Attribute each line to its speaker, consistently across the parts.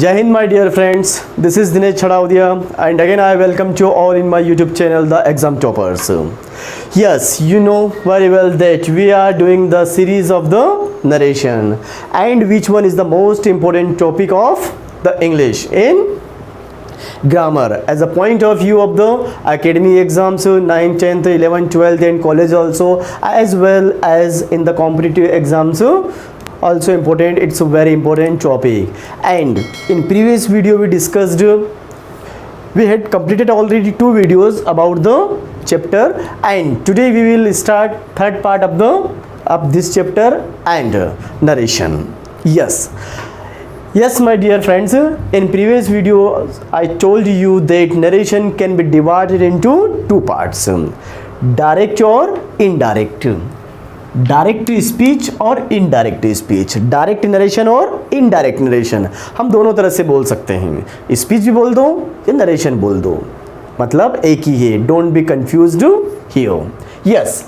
Speaker 1: Jai Hind, my dear friends. This is Dinesh Chadaudia, and again I welcome you all in my YouTube channel, The Exam Toppers. Yes, you know very well that we are doing the series of the narration, and which one is the most important topic of the English in grammar as a point of view of the academic exams, 9th, 10th, 11th, 12th and college also, as well as in the competitive exams also important. It's a very important topic. And in previous video we discussed, we had completed already 2 videos about the chapter, and today we will start third part of this chapter and narration. Yes, my dear friends, in previous video I told you that narration can be divided into 2 parts, direct or indirect, direct speech और indirect speech, direct narration और indirect narration, हम दोनों तरह से बोल सकते हैं। Speech भी बोल दो या नरेशन बोल दो, मतलब एक ही है, don't be confused here. Yes,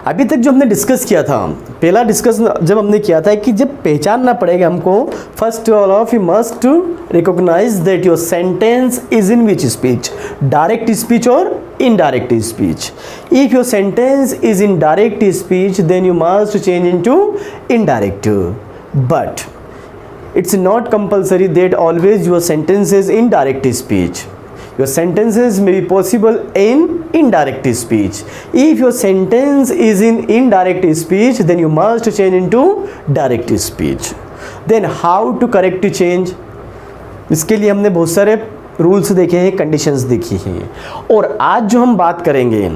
Speaker 1: अभी तक जो हमने डिस्कस किया था, पहला डिस्कस जब हमने किया था कि जब पहचानना पड़ेगा हमको, first all of you must recognise that your sentence is in which speech, direct speech और indirect speech. If your sentence is in direct speech, then you must change into indirect. But it's not compulsory that always your sentence is in direct speech. Your sentences may be possible in indirect speech. If your sentence is in indirect speech, then you must change into direct speech. Then how to correct change? इसके लिए हमने बहुत सारे rules देखे हैं, conditions देखी हैं, और आज जो हम बात करेंगे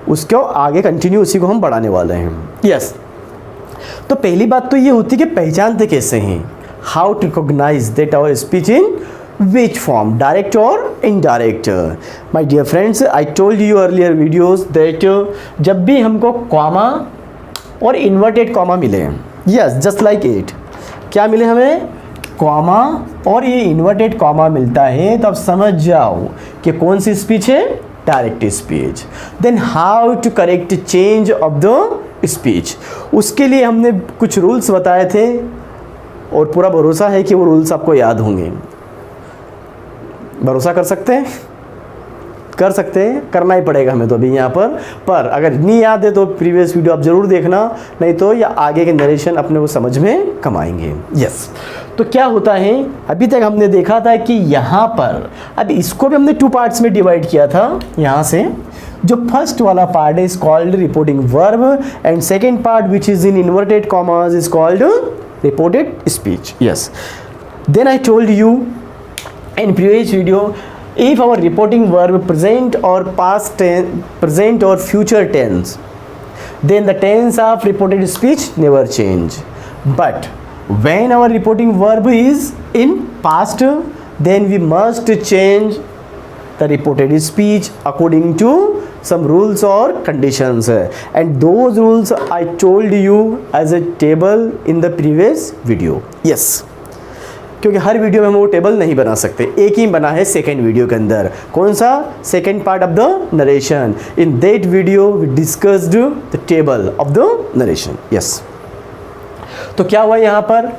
Speaker 1: उसको आगे कंटिन्यू उसी को हम बढ़ाने वाले हैं। यस, तो पहली बात तो ये होती है कि पहचानते कैसे हैं, how to recognise that our speech in which form, direct और indirect. My dear friends, I told you earlier videos that जब भी हमको कॉमा और इन्वर्टेड कॉमा मिले, यस जस्ट लाइक इट, क्या मिले हमें, कॉमा और ये इन्वर्टेड कॉमा मिलता है, तो अब समझ जाओ कि कौन सी स्पीच है, direct speech. Then how to correct change of the speech, उसके लिए हमने कुछ रूल्स बताए थे और पूरा भरोसा है कि वो रूल्स आपको याद होंगे। भरोसा कर सकते हैं? कर सकते हैं, करना ही पड़ेगा हमें तो अभी यहाँ पर अगर नहीं याद है तो प्रीवियस वीडियो आप ज़रूर देखना, नहीं तो या आगे के नरेशन अपने को समझ में कम आएंगे। यस, तो क्या होता है, अभी तक हमने देखा था कि यहाँ पर, अब इसको भी हमने 2 पार्ट्स में डिवाइड किया था। यहाँ से जो फर्स्ट वाला part is called reporting verb, and second part which is in inverted commas is called reported speech. Yes, then I told you in previous video, if our reporting verb present or past tense, present or future tense, then the tense of reported speech never change. But when our reporting verb is in past, then we must change the reported speech according to some rules or conditions, and those rules I told you as a table in the previous video. Yes, क्योंकि हर video में हम वो table नहीं बना सकते, एक ही बना है सेकेंड वीडियो के अंदर। कौन सा? Second part of the narration. In that video we discussed the table of the narration. Yes, तो क्या हुआ यहाँ पर,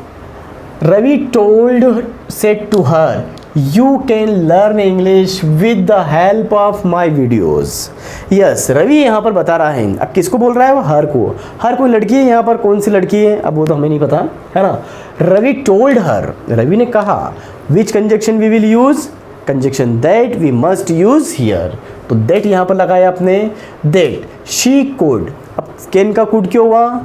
Speaker 1: Ravi told said to her, you can learn English with the help of my videos. Yes, Ravi यहाँ पर बता रहा है, अब किसको बोल रहा है वो, हर को। हर कोई लड़की है यहाँ पर, कौन सी लड़की है अब वो तो हमें नहीं पता है ना। रवि टोल्ड हर, रवि ने कहा, which conjunction we will use, conjunction that we must use here, तो दैट यहाँ पर लगाया आपने, दैट शी कुड। अब कैन का कुड क्यों हुआ,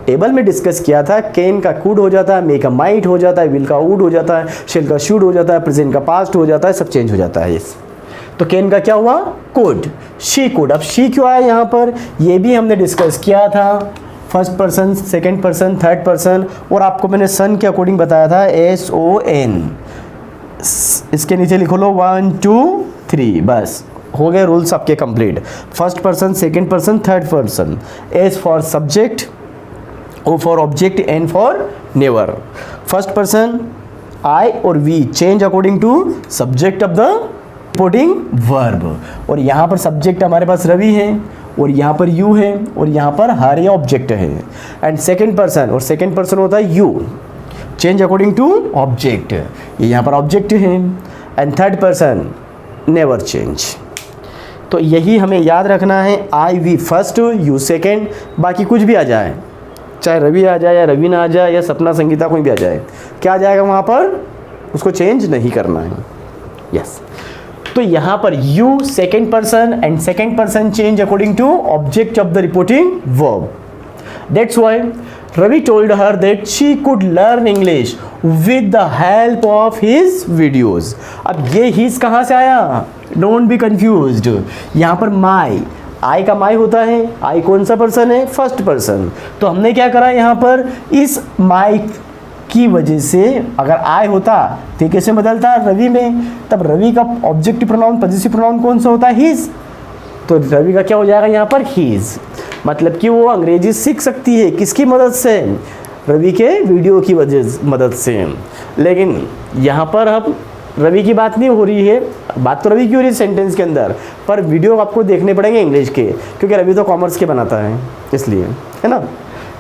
Speaker 1: टेबल में डिस्कस किया था, कैन का कुड हो जाता है, मे का माइट हो जाता है, विल का वुड हो जाता है, शेल का शुड हो जाता है, प्रेजेंट का पास्ट हो जाता है, सब चेंज हो जाता है। यस, तो कैन का क्या हुआ, कुड, शी कुड। अब शी क्यों आया यहाँ पर, ये भी हमने डिस्कस किया था, first person, second person, third person, और आपको मैंने सन के अकॉर्डिंग बताया था, SON। इसके नीचे लिखो लो 1 2 3, बस हो गए रूल्स आपके complete. First person, second person, third person, S for subject, O for object, N for never. First person I और we change according to subject of the reporting verb, और यहाँ पर subject हमारे पास रवि है, और यहाँ पर you है, और यहाँ पर हर या object है, एंड सेकेंड पर्सन, और सेकेंड पर्सन होता है you। Change according to object, ये यहाँ पर ऑब्जेक्ट है। And third person never change. तो यही हमें याद रखना है, I we first, you second, बाकी कुछ भी आ जाए, चाहे रवि आ जाए या रवि ना आ जाए या सपना संगीता कोई भी आ जाए, क्या आ जाएगा वहाँ पर, उसको चेंज नहीं करना है। यस तो यहाँ पर you second person and second person change according to object of the reporting verb. That's why Ravi told her that she could learn English with the help of his videos। अब ये his कहाँ से आया, don't be confused. यहाँ पर माई, आई का माई होता है, आई कौन सा पर्सन है, फर्स्ट पर्सन। तो हमने क्या करा यहाँ पर, इस माई की वजह से अगर आई होता तो कैसे बदलता रवि में, तब रवि का ऑब्जेक्टिव प्रोनाउन पॉजिटिव प्रोनाउन कौन सा होता है, हिज। तो रवि का क्या हो जाएगा यहाँ पर, हिज। मतलब कि वो अंग्रेजी सीख सकती है किसकी मदद से, रवि के वीडियो की मदद से। लेकिन यहाँ पर अब रवि की बात नहीं हो रही है, बात तो रवि की हो रही है सेंटेंस के अंदर, पर वीडियो आपको देखने पड़ेंगे इंग्लिश के, क्योंकि रवि तो कॉमर्स के बनाता है इसलिए, है ना।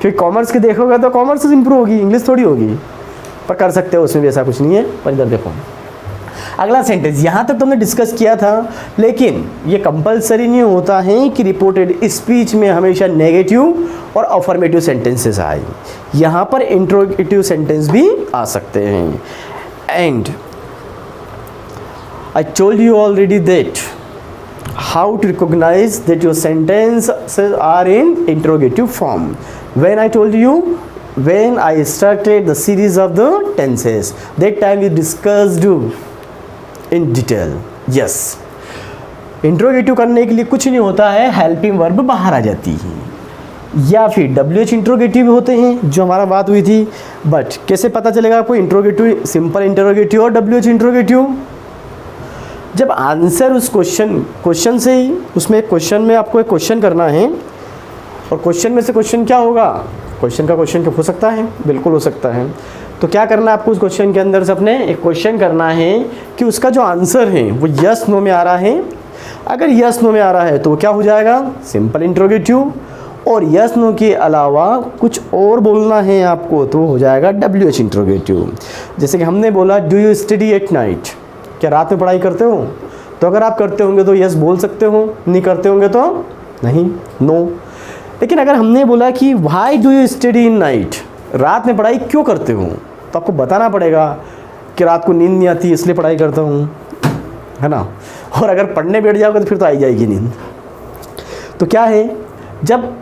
Speaker 1: क्योंकि कॉमर्स के देखोगे तो कॉमर्स इंप्रूव होगी, इंग्लिश थोड़ी होगी, पर कर सकते हो, उसमें भी ऐसा कुछ नहीं है। पर इधर देखो अगला सेंटेंस, यहाँ तक तो हमने डिस्कस किया था, लेकिन ये कंपलसरी नहीं होता है कि रिपोर्टेड स्पीच में हमेशा नेगेटिव और अफर्मेटिव सेंटेंसेस आए, यहाँ पर इंट्रोगेटिव सेंटेंस भी आ सकते हैं। And I told you already that how to recognise that your sentences are in interrogative form. When I told you, when I started the series of the tenses, that time we discussed in detail। yes, interrogative करने के लिए कुछ नहीं होता है, helping verb बाहर आ जाती है, या फिर WH इंट्रोगेटिव होते हैं जो हमारा बात हुई थी। बट कैसे पता चलेगा आपको इंट्रोगेटिव, सिंपल इंट्रोगेटिव और WH इंट्रोगेटिव, जब आंसर उस क्वेश्चन से ही, उसमें क्वेश्चन में आपको एक क्वेश्चन करना है, और क्वेश्चन में से क्वेश्चन क्या होगा, क्वेश्चन का क्वेश्चन क्या हो सकता है, बिल्कुल हो सकता है। तो क्या करना है आपको, उस क्वेश्चन के अंदर से अपने एक क्वेश्चन करना है कि उसका जो आंसर है वो यस नो में आ रहा है। अगर यस नो में आ रहा है तो क्या हो जाएगा, सिंपल इंट्रोगेटिव, और यस नो के अलावा कुछ और बोलना है आपको तो हो जाएगा WH इंट्रोगेटिव। जैसे कि हमने बोला do you study at night, क्या रात में पढ़ाई करते हो, तो अगर आप करते होंगे तो यस बोल सकते हो, नहीं करते होंगे तो नहीं, नो। लेकिन अगर हमने बोला कि why do you study in night, रात में पढ़ाई क्यों करते हो, तो आपको बताना पड़ेगा कि रात को नींद नहीं आती इसलिए पढ़ाई करता हूँ, है ना। और अगर पढ़ने बैठ जाओगे तो फिर तो आई जाएगी नींद। तो क्या है, जब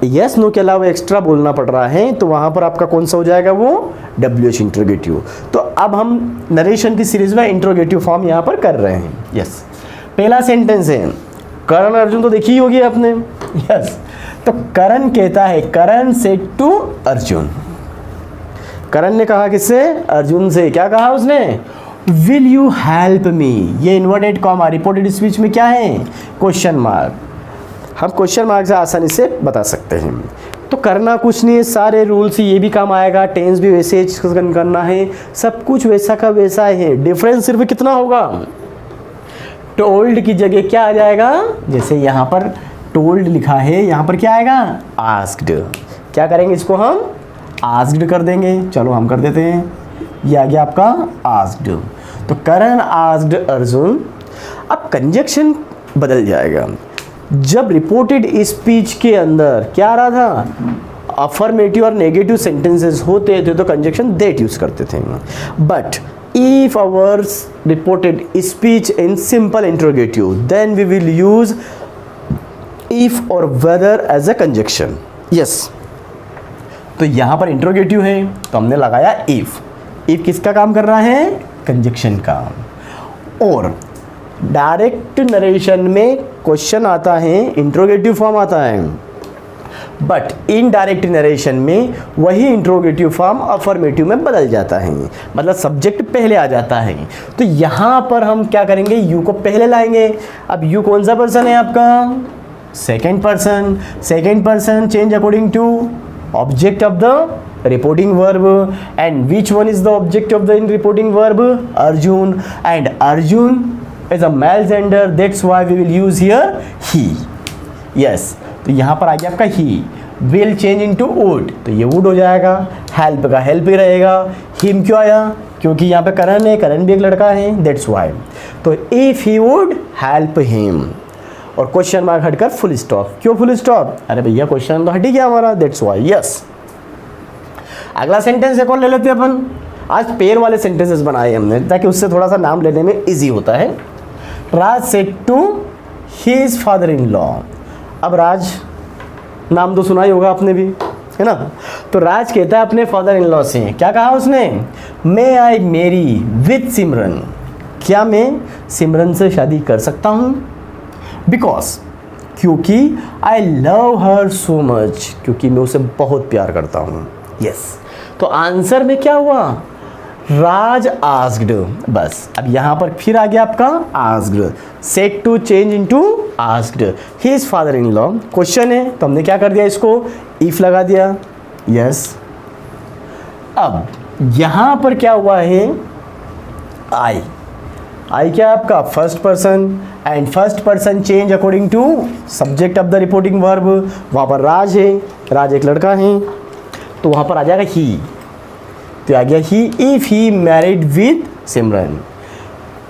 Speaker 1: यस नो के अलावा एक्स्ट्रा बोलना पड़ रहा है तो वहाँ पर आपका कौन सा हो जाएगा, वो WH इंट्रोगेटिव। तो अब हम नरेशन की सीरीज में इंट्रोगेटिव फॉर्म यहाँ पर कर रहे हैं। यस, पहला सेंटेंस है, करण अर्जुन तो देखी होगी आपने। यस, तो करण कहता है, करण सेड टू अर्जुन, करण ने कहा किससे, अर्जुन से। क्या कहा उसने, विल यू हेल्प मी। ये इन्वर्टेड कॉमा रिपोर्टेड स्पीच में क्या है, क्वेश्चन मार्क। हम क्वेश्चन मार्क से आसानी से बता सकते हैं। तो करना कुछ नहीं है, सारे रूल्स ये भी काम आएगा, टेंस भी वैसे करना है, सब कुछ वैसा का वैसा है। डिफरेंस सिर्फ कितना होगा, टोल्ड की जगह क्या आ जाएगा, जैसे यहाँ पर टोल्ड लिखा है, यहाँ पर क्या आएगा, आस्क्ड। क्या करेंगे, इसको हम आस्क्ड कर देंगे। चलो हम कर देते हैं, ये आ गया आपका आस्क्ड। तो करण आस्क्ड अर्जुन। अब कंजक्शन बदल जाएगा। जब रिपोर्टेड स्पीच के अंदर क्या आ रहा था, अफर्मेटिव और नेगेटिव सेंटेंसेस होते थे तो कंजक्शन दैट यूज करते थे। But if our reported speech in simple interrogative, then we will use if or whether as a conjunction। yes, तो यहाँ पर इंट्रोगेटिव है तो हमने लगाया if। if किसका काम कर रहा है, कंजक्शन का। और डायरेक्ट नरेशन में क्वेश्चन आता है, इंट्रोगेटिव फॉर्म आता है, बट इनडायरेक्ट नरेशन में वही इंट्रोगेटिव फॉर्म अफर्मेटिव में बदल जाता है, मतलब सब्जेक्ट पहले आ जाता है। तो यहाँ पर हम क्या करेंगे, यू को पहले लाएंगे। अब यू कौन सा पर्सन है आपका, second person. Second person change according to object of the reporting verb, and which one is the object of the reporting verb, Arjun. And Arjun is a male gender, that's why we will use here he. Yes, तो यहाँ पर आ गया आपका he. Will change into would, तो ये would हो जाएगा, हेल्प का हेल्प ही रहेगा। हिम क्यों आया, क्योंकि यहाँ पे करण है, करण भी एक लड़का है, दैट्स वाई। तो if he would help him, और क्वेश्चन मार्क हटकर फुल स्टॉप। क्यों फुल स्टॉप, अरे भैया क्वेश्चन तो हट ही गया हमारा, दैट्स वाई, यस। अगला सेंटेंस एक और ले लेते हैं अपन। आज पेयर वाले सेंटेंसेस बनाए हमने ताकि उससे थोड़ा सा नाम लेने में इजी होता है। Raj said to his father in law. अब राज नाम तो सुना ही होगा आपने भी, है ना। तो राज कहता है अपने फादर इन लॉ से, क्या कहा उसने, मे आई मेरी विथ सिमरन, क्या मैं सिमरन से शादी कर सकता हूँ, बिकॉज, क्योंकि I love her so much, क्योंकि मैं उसे बहुत प्यार करता हूँ, यस। तो आंसर में क्या हुआ, राज आस्क्ड, बस। अब यहाँ पर फिर आ गया आपका asked, said to change into asked his father in law. Question है तो हमने क्या कर दिया, इसको इफ लगा दिया, यस। अब यहाँ पर क्या हुआ है, आई क्या है आपका first person, and first person change according to subject of the reporting verb. वहाँ पर राज है, राज एक लड़का है, तो वहाँ पर आ जाएगा ही, तो आ गया he if he married with Simran,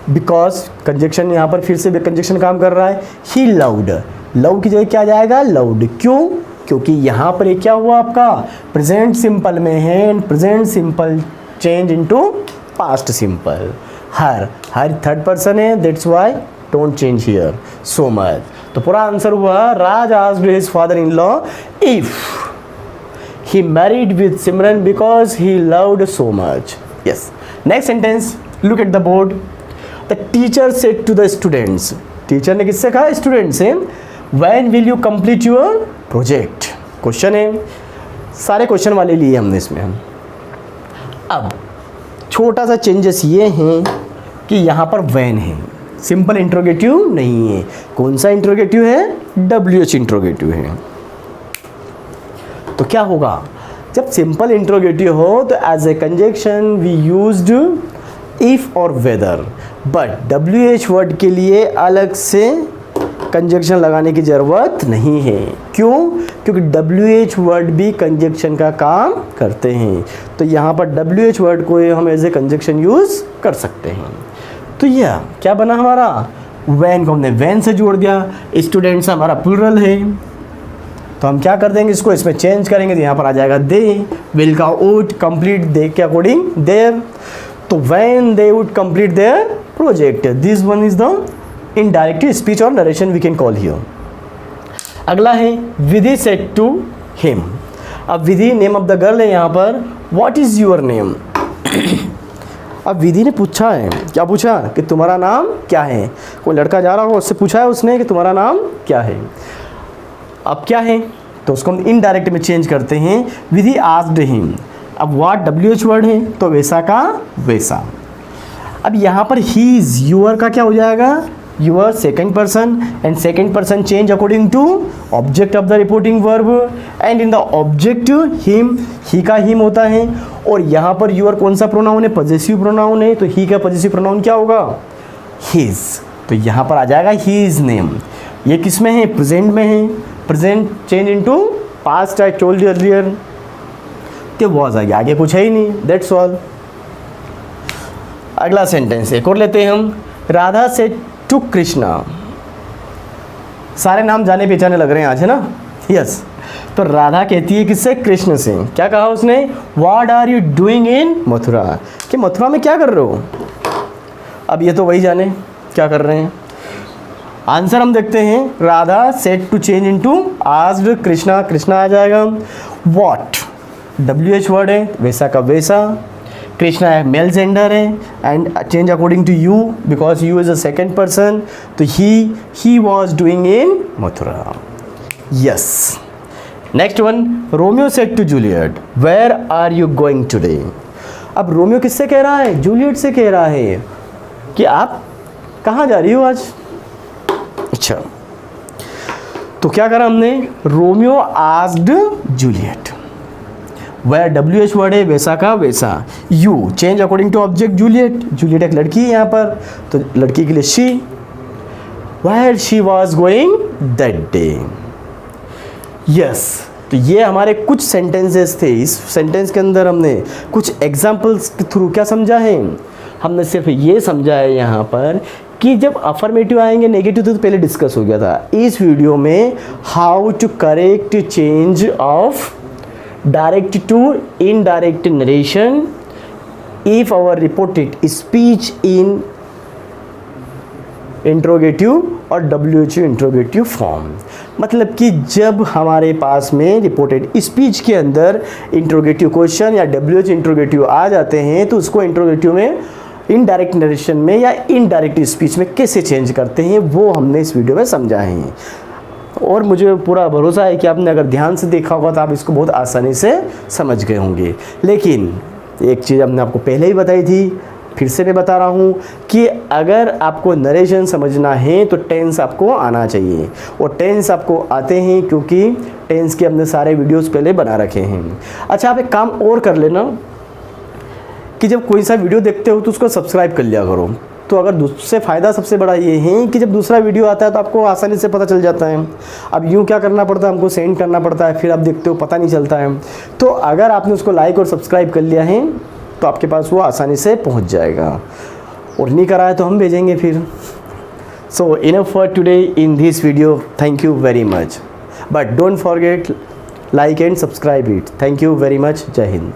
Speaker 1: because conjunction यहाँ पर फिर से कंजक्शन काम कर रहा है। ही लव्ड, लव की जगह क्या आ जाएगा, लव्ड, क्यों, क्योंकि यहाँ पर ये क्या हुआ आपका प्रेजेंट सिंपल में है, and present simple change into past simple. Her third person है, that's why don't change here so much. तो पूरा आंसर हुआ, Raj asked his father in law if he married with Simran because he loved so much, yes. Next sentence, look at the board. The teacher said to the students, teacher ने किससे कहा, student से, when will you complete your project। Question है, सारे question वाले लिए हमने इसमें। अब छोटा सा चेंजेस ये हैं कि यहाँ पर when है, सिंपल इंट्रोगेटिव नहीं है। कौन सा इंट्रोगेटिव है, WH इंट्रोगेटिव है। तो क्या होगा, जब सिंपल इंट्रोगेटिव हो तो as a conjunction we used if और वेदर, बट WH वर्ड के लिए अलग से कंजक्शन लगाने की ज़रूरत नहीं है। क्यों, क्योंकि WH वर्ड भी कंजक्शन का काम करते हैं, तो यहाँ पर WH वर्ड को हम एज ए कंजक्शन यूज़ कर सकते हैं। तो यह क्या बना हमारा, वैन को हमने वैन से जोड़ दिया, स्टूडेंट्स हमारा प्लूरल है, तो हम क्या कर देंगे, इसको इसमें चेंज करेंगे, तो यहाँ पर आ जाएगा दे, विल का वुड, कंप्लीट दे के अकॉर्डिंग देयर, तो when they would complete their project, this one is the indirect speech और narration we can call here. अगला है विधि सेड टू हिम। अब Vidhi name of the girl है यहाँ पर, व्हाट इज योर नेम। अब विधि ने पूछा है, क्या पूछा कि तुम्हारा नाम क्या है। कोई लड़का जा रहा हो, उससे पूछा है उसने कि तुम्हारा नाम क्या है। अब क्या है, तो उसको हम इनडायरेक्ट में चेंज करते हैं, विधि आस्क्ड हिम। अब व्हाट WH वर्ड है, तो वैसा का वैसा। अब यहाँ पर ही इज, यूअर का क्या हो जाएगा, your second person, and second person change according to object of the reporting verb, and in the object him, he का हिम होता है, और यहाँ पर यूअर कौन सा प्रोनाउन है, पॉजेसिव प्रोनाउन है, तो ही का पॉजेसिव प्रोनाउन क्या होगा, हिज। तो यहाँ पर आ जाएगा हिज नेम। ये किस में है, प्रेजेंट में है, present change into past, I told you earlier, तो वॉज आ गया, आगे कुछ है ही नहीं, दैट्स ऑल। अगला सेंटेंस एक और लेते हैं हम, राधा सेड टू कृष्णा। सारे नाम जाने पहचाने लग रहे हैं आज, है ना, यस। तो राधा कहती है किससे, कृष्ण से, क्या कहा उसने, what are you doing in Mathura, कि मथुरा में क्या कर रहे हो। अब ये तो वही जाने क्या कर रहे हैं। आंसर हम देखते हैं, Radha said to change into asked Krishna, Krishna आ जाएगा। व्हाट WH वर्ड है, वैसा का वैसा, कृष्णा है मेल जेंडर है, and change according to you, because you is a second person, तो he was doing in Mathura, yes. Next one, Romeo said to Juliet, where are you going today. अब Romeo किससे कह रहा है, जूलियट से कह रहा है कि आप कहाँ जा रही हो आज। अच्छा, तो क्या करा हमने, Romeo asked Juliet, where WH word है, वैसा का वैसा, you change according to object Juliet, Juliet एक लड़की है यहाँ पर, तो लड़की के लिए she, where she was going that day, yes. तो ये हमारे कुछ सेंटेंसेस थे। इस सेंटेंस के अंदर हमने कुछ एग्जाम्पल्स के थ्रू क्या समझा है, हमने सिर्फ ये समझा है यहाँ पर कि जब अफर्मेटिव आएंगे, नेगेटिव तो पहले डिस्कस हो गया था। इस वीडियो में how to correct change of direct to indirect narration if our reported speech in interrogative और WH इंट्रोगेटिव फॉर्म। मतलब कि जब हमारे पास में रिपोर्टेड स्पीच के अंदर इंट्रोगेटिव क्वेश्चन या WH इंट्रोगेटिव आ जाते हैं तो उसको इंट्रोगेटिव में, इनडायरेक्ट नरेशन में या इनडायरेक्ट स्पीच में कैसे चेंज करते हैं वो हमने इस वीडियो में समझा है। और मुझे पूरा भरोसा है कि आपने अगर ध्यान से देखा होगा तो आप इसको बहुत आसानी से समझ गए होंगे। लेकिन एक चीज़ हमने आपको पहले ही बताई थी, फिर से मैं बता रहा हूँ कि अगर आपको नरेशन समझना है तो टेंस आपको आना चाहिए, और टेंस आपको आते हैं क्योंकि टेंस के हमने सारे वीडियोस पहले बना रखे हैं। अच्छा, आप एक काम और कर लेना कि जब कोई सा वीडियो देखते हो तो उसको सब्सक्राइब कर लिया करो। तो अगर दूसरे फ़ायदा सबसे बड़ा ये है कि जब दूसरा वीडियो आता है तो आपको आसानी से पता चल जाता है। अब यूँ क्या करना पड़ता है, हमको सेंड करना पड़ता है, फिर आप देखते हो पता नहीं चलता है। तो अगर आपने उसको लाइक और सब्सक्राइब कर लिया है तो आपके पास वो आसानी से पहुंच जाएगा, और नहीं करा है तो हम भेजेंगे फिर। So enough for today in this video, thank you very much, but don't forget like and subscribe it. Thank you very much, Jai Hind.